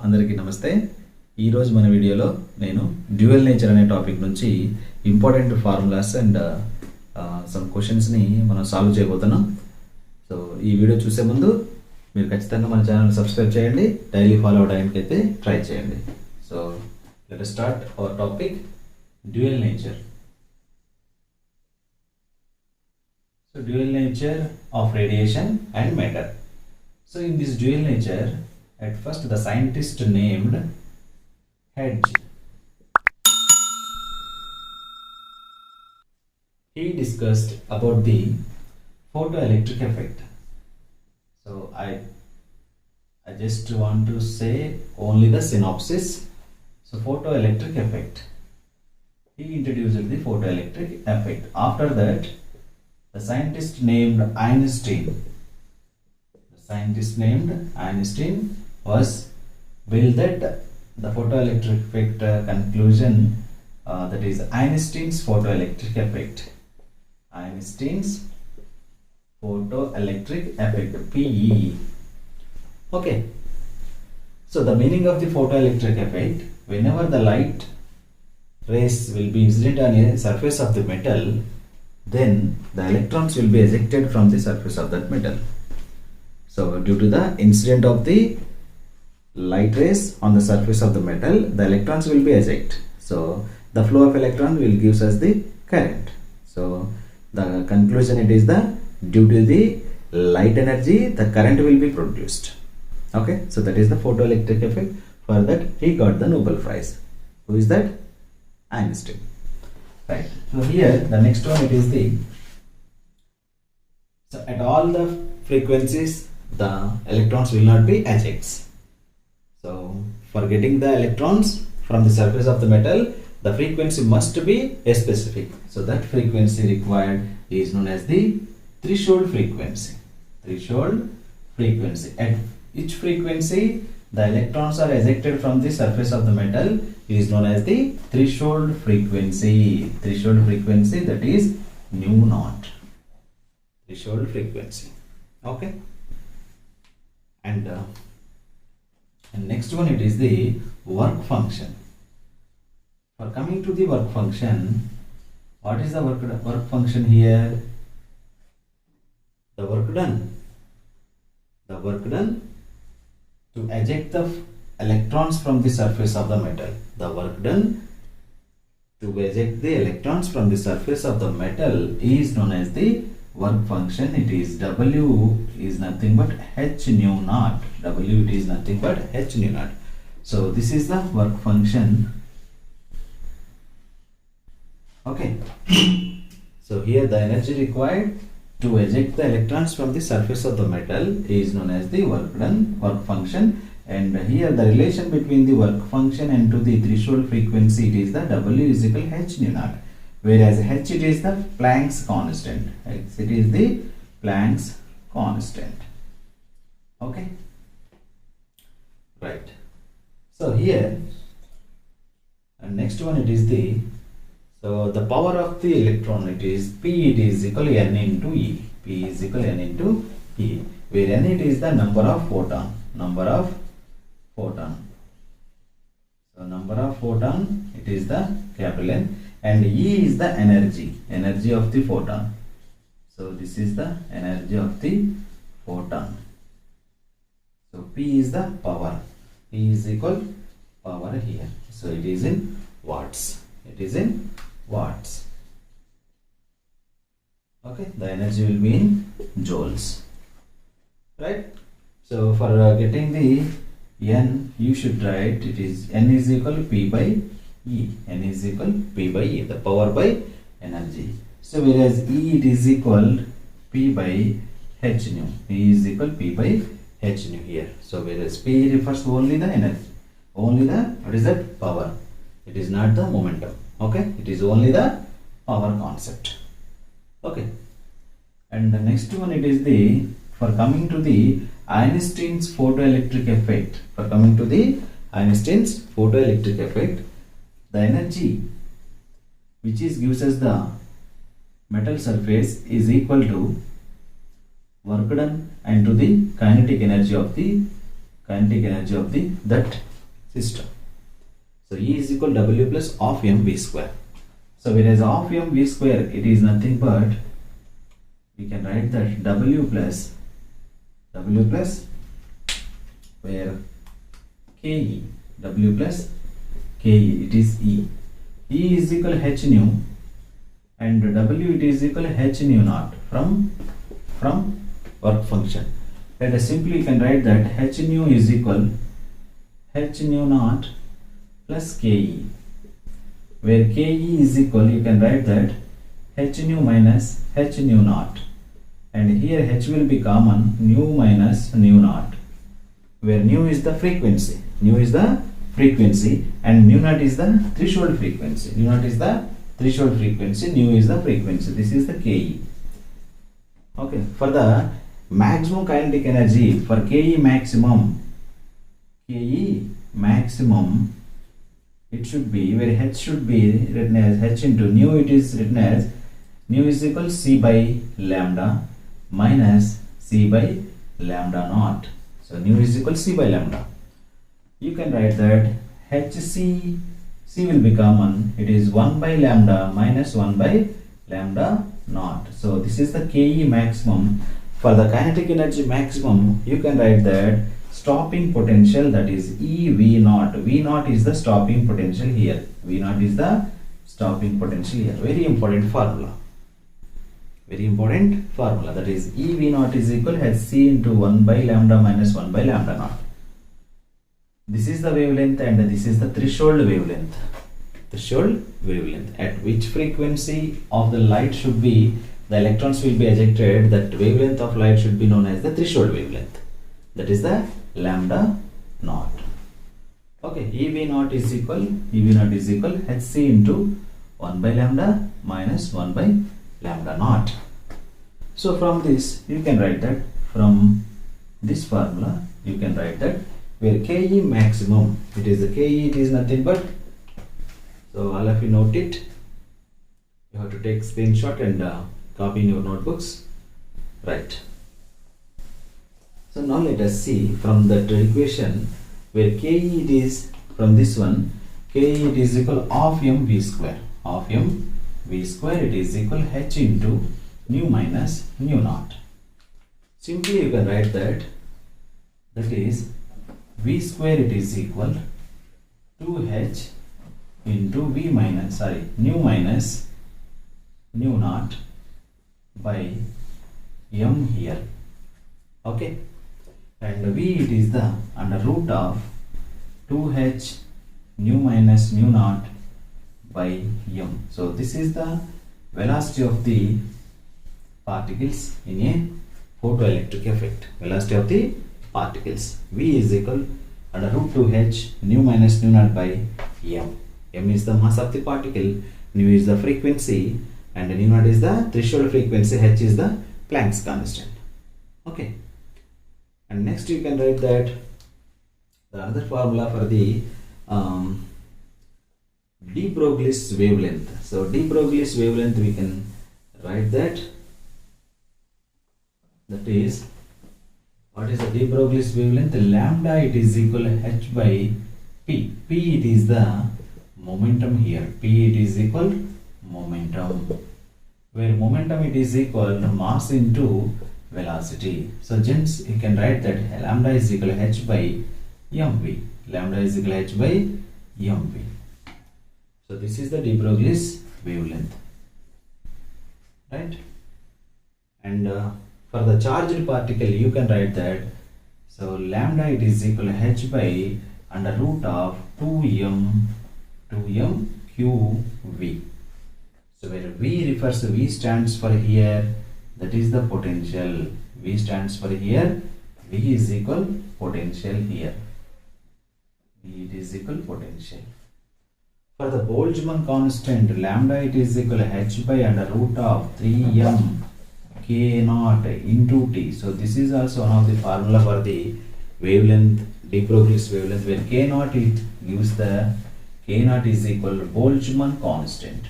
అందరికీ నమస్తే. ఈరోజు మన వీడియోలో నేను డ్యూయల్ నేచర్ అనే టాపిక్ నుంచి ఇంపార్టెంట్ ఫార్ములాస్ అండ్ సమ్ క్వశ్చన్స్ని మనం సాల్వ్ చేయబోతున్నాం. సో ఈ వీడియో చూసే ముందు మీరు ఖచ్చితంగా మన ఛానల్ సబ్స్క్రైబ్ చేయండి, డైలీ ఫాలో అవడానికి అయితే ట్రై చేయండి. So let us start our topic dual nature. So dual nature of radiation and matter. So in this dual nature, at first the scientist named Hertz, he discussed about the photoelectric effect. So I just want to say only the synopsis. So photoelectric effect. He introduced the photoelectric effect. After that, the scientist named Einstein was will that the photoelectric effect conclusion, that is Einstein's photoelectric effect. Einstein's photoelectric effect, PEE. Okay. So the meaning of the photoelectric effect: whenever the light rays will be incident on a surface of the metal, then the electrons will be ejected from the surface of that metal. So due to the incident of the light rays on the surface of the metal, the electrons will be ejected. So the flow of electron will gives us the current. So the conclusion, it is the due to the light energy the current will be produced. Okay, so that is the photoelectric effect. For that he got the Nobel Prize. Who is that? Einstein. Right. So here the next one, it is the, so at all the frequencies the electrons will not be ejects. So for getting the electrons from the surface of the metal, the frequency must be a specific. So that frequency required is known as the threshold frequency. Threshold frequency. At each frequency the electrons are ejected from the surface of the metal is known as the threshold frequency. Threshold frequency, that is nu naught. Threshold frequency. Okay. And next one, it is the work function. For coming to the work function, what is the work function here? The work done to eject the electrons from the surface of the metal. The work done to eject the electrons from the surface of the metal is known as the work function. It is W is nothing but H nu naught. W, it is nothing but H nu naught. So this is the work function. Okay. So here the energy required to eject the electrons from the surface of the metal is known as the work done, work function. And here the relation between the work function and to the threshold frequency, it is the W is equal H nu naught, whereas H, it is the Planck's constant. It is the Planck's constant. Okay, right. So here, and next one, it is the, so the power of the electron, it is P, it is equal N into E. P is equal N into E, where N, it is the number of photon. So number of photon, it is the capital N, and E is the energy of the photon. So this is the energy of the photon. So P is the power. P is equal power here. So it is in watts. Okay, the energy will be in joules. Right. So for getting the N, you should write, it is N is equal P by E. N is equal P by E, the power by energy. So whereas E, it is equal P by H nu. E is equal P by H nu here. So whereas P refers to only the energy, only the, what is that, power. It is not the momentum. Okay, it is only the power concept. Okay. And the next one, it is the, for coming to the Einstein's photoelectric effect. For coming to the Einstein's photoelectric effect, the energy which is gives us the metal surface is equal to work done and to the kinetic energy of the kinetic energy of that system. So E is equal to W plus half mv square. So whereas half mv square, it is nothing but, we can write that W plus where Ke, W plus Ke, it is E. E is equal to h nu and W it is equal to h nu naught from work function. Let us simply can write that h nu is equal h nu naught plus Ke, where Ke is equal, you can write that h nu minus h nu naught, and here h will be common, nu minus nu naught, where nu is the frequency, and nu naught is the threshold frequency. Nu naught is the threshold frequency, nu is the frequency. This is the Ke. Okay, for the maximum kinetic energy, for Ke maximum, it should be where h should be written as h into nu. It is written as nu is equal to c by lambda minus c by lambda naught. So nu is equal to c by lambda. You can write that hc, c will be common, it is 1 by lambda minus 1 by lambda naught. So this is the Ke maximum. For the kinetic energy maximum, you can write that stopping potential, that is EV naught. V naught is the stopping potential here. V naught is the stopping potential here. Very important formula. That is EV naught is equal to hc into 1 by lambda minus 1 by lambda naught. This is the wavelength and this is the threshold wavelength. At which frequency of the light should be, the electrons will be ejected, that wavelength of light should be known as the threshold wavelength. That is the lambda naught. Okay, EV naught is equal hc into 1 by lambda minus 1 by lambda naught. So from this you can write that, from this formula you can write that where Ke maximum, it is the Ke, it is nothing but, so all of you note it, you have to take screenshot and copy in your notebooks, right? So now let us see from that equation where Ke it is, from this one, Ke it is equal half mv square, it is equal h into nu minus nu naught. Simply you can write that is v square, it is equal 2h into nu minus nu naught by m here. Okay, and v it is the under root of 2h nu minus nu naught by m. So this is the velocity of the particles in a photoelectric effect. Velocity of the particles. V is equal under root 2h nu minus nu naught by m. M is the mass of the particle, nu is the frequency, and nu naught is the threshold frequency, h is the Planck's constant. Okay, and next you can write that the other formula for the de Broglie's wavelength. So de Broglie's wavelength, we can write that is, what is the de Broglie's wavelength? Lambda it is equal to h by p. P it is the momentum here. P it is equal momentum, where momentum it is equal to mass into velocity. So gents, you can write that lambda is equal to h by mv. Lambda is equal to h by mv. So this is the de Broglie's wavelength, right? And for the charged particle, you can write that, so lambda it is equal to h by under root of 2m qv. So where v refers to, v stands for here, that is the potential. V stands for here, v is equal potential here. V it is equal potential. For the Boltzmann constant, lambda it is equal to h by under root of 3m k naught into t. So this is also one of the formula for the wavelength, de Broglie's wavelength, where k naught it gives the, k naught is equal to Boltzmann constant.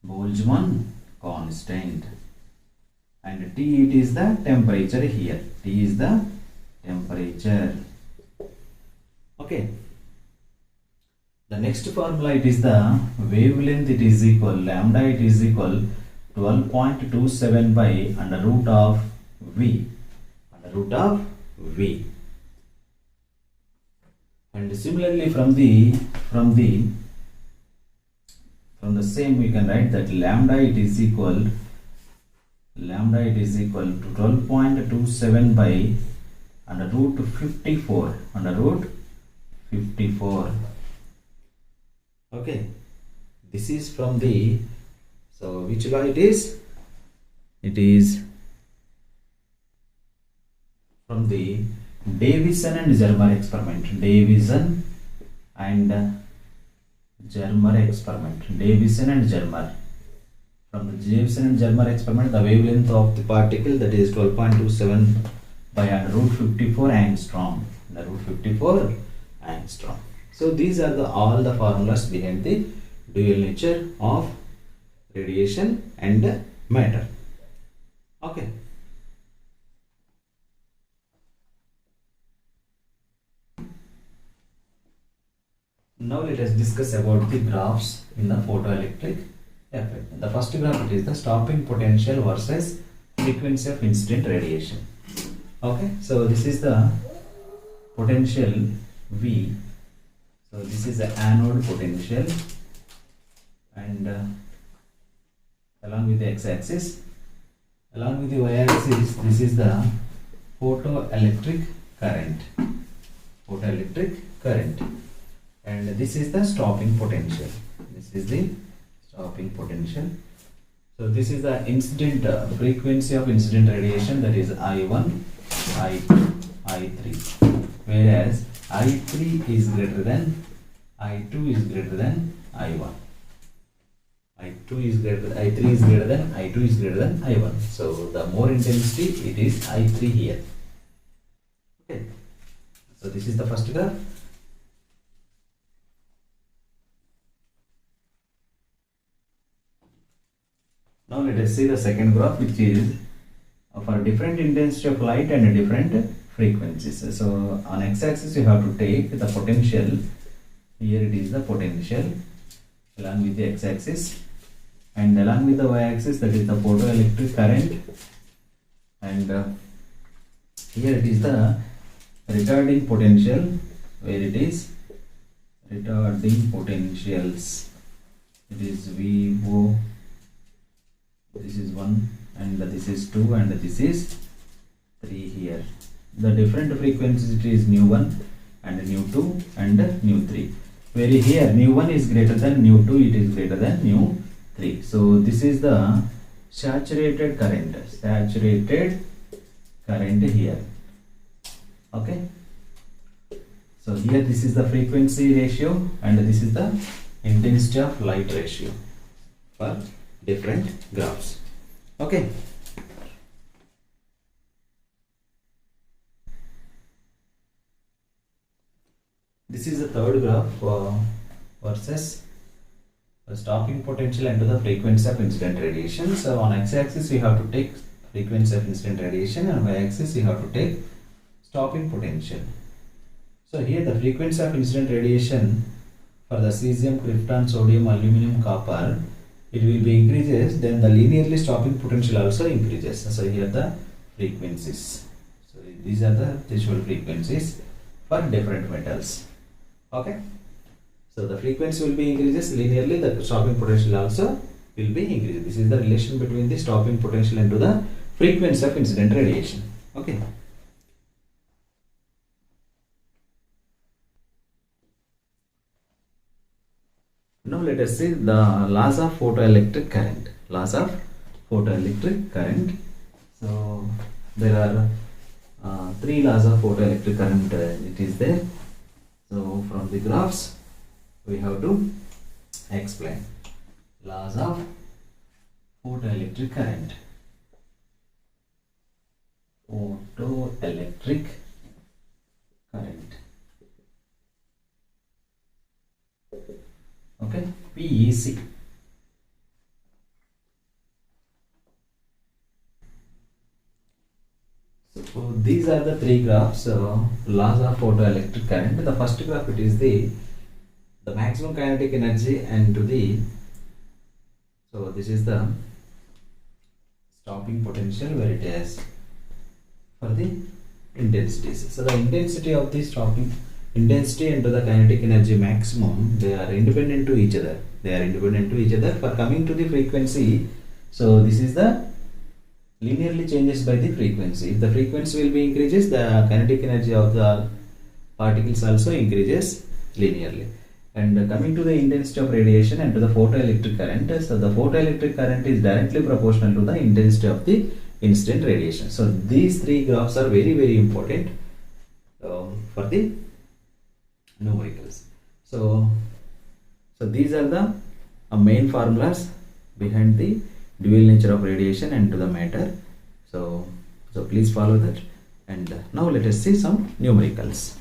Boltzmann constant. And T it is the temperature here. T is the temperature. Okay. The next formula, it is the wavelength, it is equal lambda, it is equal 12.27 by under root of V, under root of V. And similarly from the same we can write that lambda it is equal to 12.27 by under root 54, under root 54. Okay, this is from the, so which law it is? It is from the Davison and Germer experiment. Davison and Germer experiment. Davison and Germer. From the Davison and Germer experiment, the wavelength of the particle, that is 12.27 by under root 54 angstrom. Under root 54 angstrom. So these are all the formulas behind the dual nature of radiation and matter. Okay. Now let us discuss about the graphs in the photoelectric effect. The first graph, it is the stopping potential versus frequency of incident radiation. Okay, so this is the potential V. So this is the anode potential, and along with the x-axis, along with the y-axis, this is the photoelectric current. Photoelectric current. And this is the stopping potential. This is the stopping potential. So this is the incident frequency of incident radiation, that is I1, I2, I3. Whereas I3 is greater than I2 is greater than I1. I3 is greater than I2 is greater than I1. So the more intensity, it is I3 here. Okay. So this is the first graph. Now let us see the second graph, which is for different intensity of light and different frequencies. So on x-axis you have to take the potential. Here it is the potential along with the x-axis, and along with the y-axis, that is the photoelectric current, and here it is the retarding potential, where it is retarding potentials. It is VO. This is 1 and this is 2 and this is 3 here. The different frequencies, it is nu1 and nu2 and nu3. Where here nu1 is greater than nu2, it is greater than nu3. So this is the saturated current. Saturated current here. Okay. So here this is the frequency ratio and this is the intensity of light ratio for different graphs. Okay. This is the third graph versus the stopping potential and the frequency of incident radiation. So on x-axis you have to take frequency of incident radiation, and y-axis you have to take stopping potential. So here the frequency of incident radiation for the cesium, krypton, sodium, aluminum, copper, it will be increases, then the linearly stopping potential also increases. So here the frequencies. So these are the threshold frequencies for different metals. Okay. So the frequency will be increases linearly, the stopping potential also will be increased. This is the relation between the stopping potential and to the frequency of incident radiation. Okay. Now let us see the laws of photoelectric current. Laws of photoelectric current. So there are 3 laws of photoelectric current. It is there. So from the graphs we have to explain laws of photoelectric current. Photoelectric current. Okay, PEC. So these are the three graphs, laws of photoelectric current. The first graph, it is the maximum kinetic energy, and to the, so this is the stopping potential where it is for the intensities. So the intensity of the stopping intensity and to the kinetic energy maximum, they are independent to each other. For coming to the frequency, so this is the linearly changes by the frequency. If the frequency will be increases, the kinetic energy of the particles also increases linearly. And coming to the intensity of radiation and to the photoelectric current, so the photoelectric current is directly proportional to the intensity of the incident radiation. So these three graphs are very, very important for the numericals. So these are the main formulas behind the dual nature of radiation and to the matter. So please follow that. And now let us see some numericals.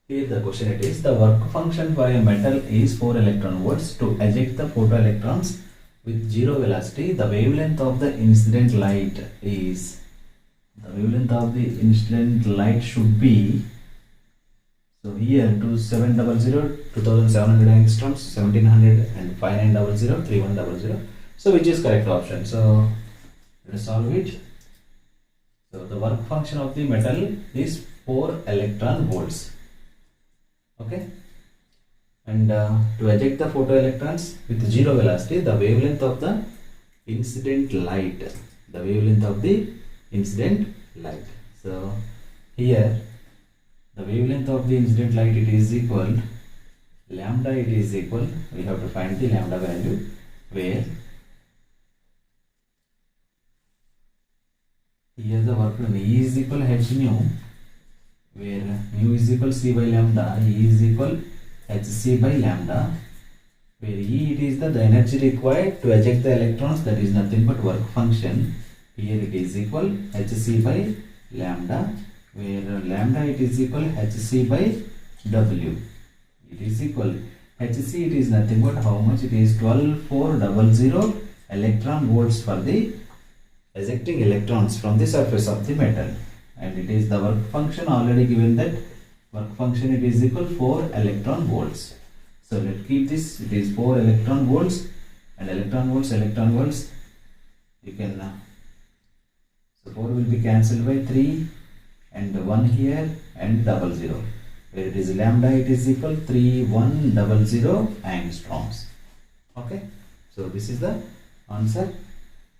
Here the question it is, the work function for a metal is 4 electron volts. To eject the photoelectrons with zero velocity, the wavelength of the incident light is, should be, so here 2700, 2700 angstroms, 1700 and 5900, 3100. So which is correct option? So let us solve it. So the work function of the metal is 4 electron volts. Okay, and to eject the photoelectrons with zero velocity, the wavelength of the incident light, so here the wavelength of the incident light, it is equal lambda, we have to find the lambda value, where here the work done E is equal h nu, where mu is equal c by lambda, E is equal hc by lambda, where E, it is the energy required to eject the electrons, that is nothing but work function. Here it is equal hc by lambda, where lambda, it is equal hc by w. It is equal hc, it is nothing but how much? It is 12,400 electron volts for the ejecting electrons from the surface of the metal. And it is the work function already given, that work function, it is equal 4 electron volts. So let's keep this, it is 4 electron volts, and electron volts, you can, so 4 will be cancelled by 3 and 1 here and 00, where it is lambda, it is equal 3100 angstroms. Okay, so this is the answer,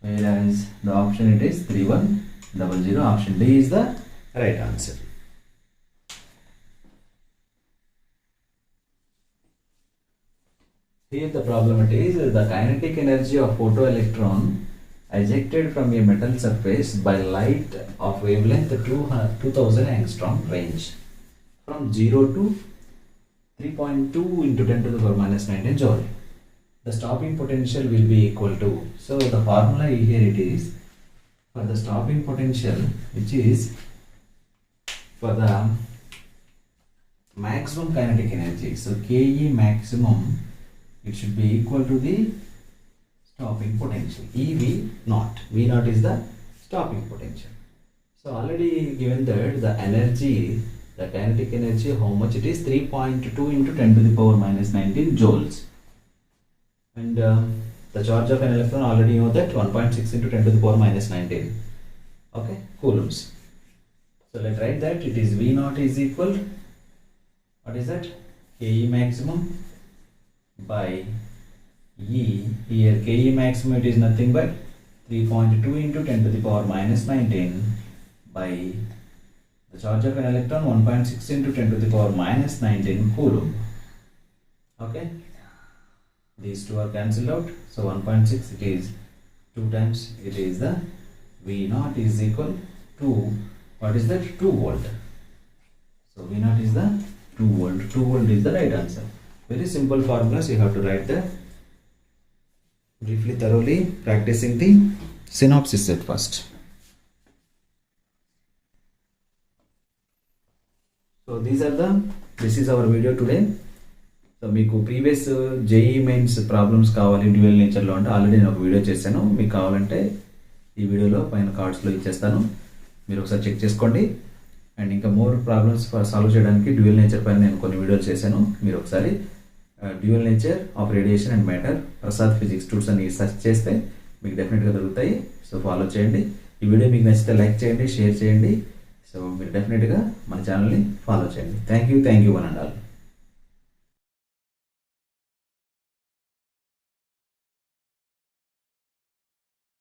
whereas the option, it is 3100. Option D is the right answer. Here the problem it is, the kinetic energy of photoelectron ejected from a metal surface by light of wavelength 2000 angstrom range from 0 to 3.2 into 10 to the power minus 19 joule. The stopping potential will be equal to, so the formula here it is, for the stopping potential, which is for the maximum kinetic energy, so Ke maximum, it should be equal to the stopping potential, EV naught. V naught is the stopping potential. So already given that the energy, the kinetic energy, how much it is? 3.2 into 10 to the power minus 19 joules. And the charge of an electron, already know that 1.6 into 10 to the power minus 19. Okay, coulombs. So let's write that it is V naught is equal, what is that? Ke maximum by E. Here Ke maximum, it is nothing but 3.2 into 10 to the power minus 19 by the charge of an electron 1.6 into 10 to the power minus 19 coulomb. Okay, these two are cancelled out, so 1.6, it is 2 times, it is the V naught is equal to, what is that? 2 volt. So V naught is the 2 volt. 2 volt is the right answer. Very simple formulas, you have to write there. Briefly, thoroughly practicing the synopsis at first. So this is our video today. So మీకు previous JEE mains problems కావాలి dual నేచర్లో అంటే already నేను ఒక video చేశాను. మీకు కావాలంటే ఈ వీడియోలో పైన కార్డ్స్లో ఇచ్చేస్తాను, మీరు ఒకసారి చెక్ చేసుకోండి. అండ్ ఇంకా మోర్ ప్రాబ్లమ్స్ సాల్వ్ చేయడానికి డ్యూయల్ నేచర్ పైన నేను కొన్ని వీడియోలు చేశాను. మీరు ఒకసారి dual nature of radiation and matter Prasad physics tools అని సెర్చ్ చేస్తే మీకు డెఫినెట్గా దొరుకుతాయి. సో ఫాలో చేయండి. ఈ వీడియో మీకు నచ్చితే లైక్ చేయండి, షేర్ చేయండి. సో మీరు డెఫినెట్గా మన ఛానల్ని ఫాలో చేయండి. Thank you one and all.